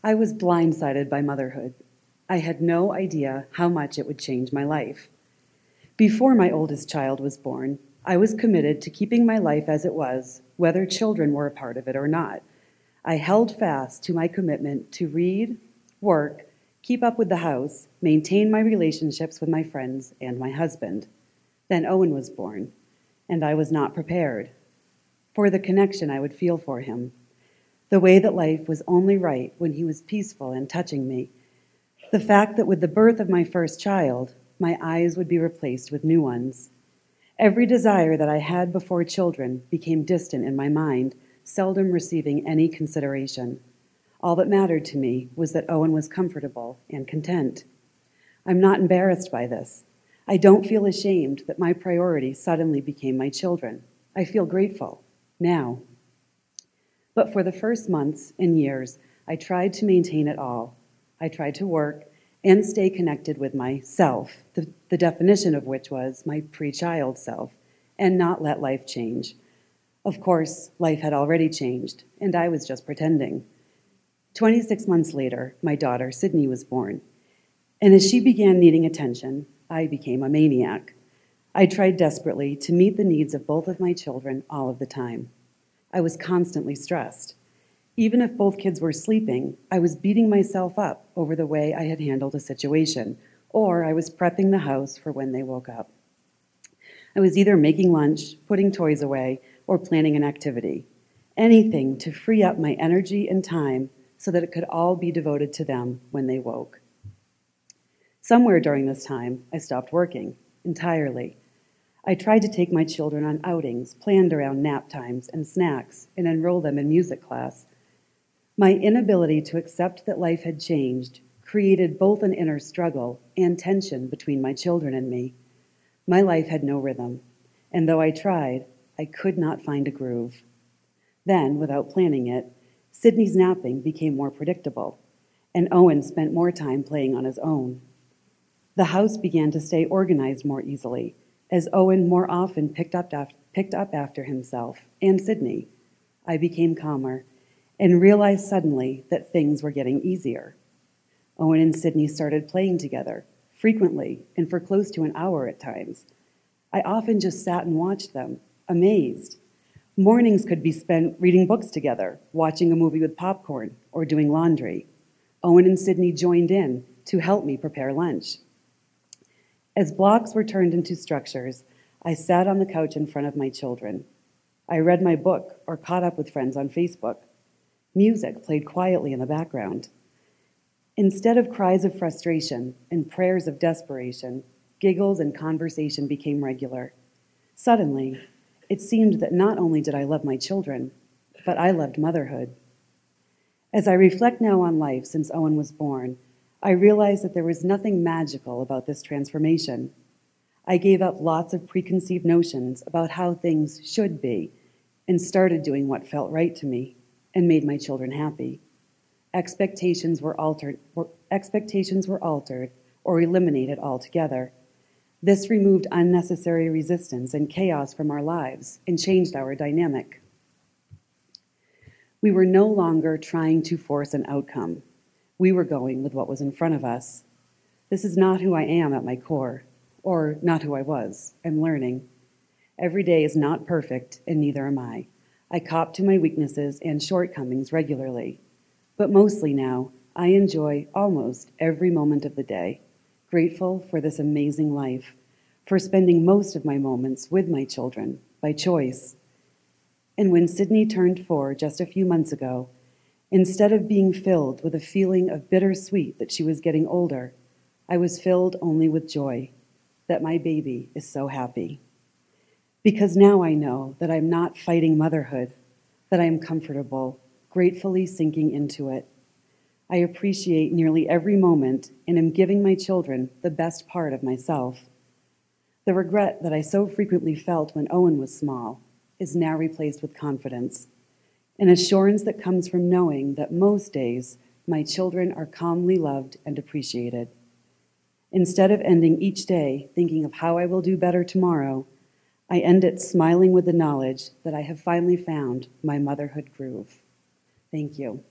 I was blindsided by motherhood. I had no idea how much it would change my life. Before my oldest child was born, I was committed to keeping my life as it was, whether children were a part of it or not. I held fast to my commitment to read, work, keep up with the house, maintain my relationships with my friends and my husband. Then Owen was born, and I was not prepared for the connection I would feel for him, the way that life was only right when he was peaceful and touching me, the fact that with the birth of my first child, my eyes would be replaced with new ones. Every desire that I had before children became distant in my mind, seldom receiving any consideration. All that mattered to me was that Owen was comfortable and content. I'm not embarrassed by this. I don't feel ashamed that my priority suddenly became my children. I feel grateful now. But for the first months and years, I tried to maintain it all. I tried to work and stay connected with myself, the definition of which was my pre-child self, and not let life change. Of course, life had already changed, and I was just pretending. 26 months later, my daughter, Sydney, was born. And as she began needing attention, I became a maniac. I tried desperately to meet the needs of both of my children all of the time. I was constantly stressed. Even if both kids were sleeping, I was beating myself up over the way I had handled a situation, or I was prepping the house for when they woke up. I was either making lunch, putting toys away, or planning an activity. Anything to free up my energy and time so that it could all be devoted to them when they woke. Somewhere during this time, I stopped working entirely. I tried to take my children on outings planned around nap times and snacks and enroll them in music class. My inability to accept that life had changed created both an inner struggle and tension between my children and me. My life had no rhythm, and though I tried, I could not find a groove. Then, without planning it, Sydney's napping became more predictable, and Owen spent more time playing on his own. The house began to stay organized more easily, as Owen more often picked up after himself and Sydney. I became calmer and realized suddenly that things were getting easier. Owen and Sydney started playing together, frequently and for close to an hour at times. I often just sat and watched them, amazed. Mornings could be spent reading books together, watching a movie with popcorn, or doing laundry. Owen and Sydney joined in to help me prepare lunch. As blocks were turned into structures, I sat on the couch in front of my children. I read my book or caught up with friends on Facebook. Music played quietly in the background. Instead of cries of frustration and prayers of desperation, giggles and conversation became regular. Suddenly, it seemed that not only did I love my children, but I loved motherhood. As I reflect now on life since Owen was born, I realized that there was nothing magical about this transformation. I gave up lots of preconceived notions about how things should be and started doing what felt right to me and made my children happy. Expectations were altered or eliminated altogether. This removed unnecessary resistance and chaos from our lives and changed our dynamic. We were no longer trying to force an outcome. We were going with what was in front of us. This is not who I am at my core, or not who I was. I'm learning. Every day is not perfect, and neither am I. I cop to my weaknesses and shortcomings regularly. But mostly now, I enjoy almost every moment of the day, grateful for this amazing life, for spending most of my moments with my children, by choice. And when Sydney turned 4 just a few months ago, instead of being filled with a feeling of bittersweet that she was getting older, I was filled only with joy that my baby is so happy. Because now I know that I'm not fighting motherhood, that I am comfortable, gratefully sinking into it. I appreciate nearly every moment and am giving my children the best part of myself. The regret that I so frequently felt when Owen was small is now replaced with confidence, an assurance that comes from knowing that most days my children are calmly loved and appreciated. Instead of ending each day thinking of how I will do better tomorrow, I end it smiling with the knowledge that I have finally found my motherhood groove. Thank you.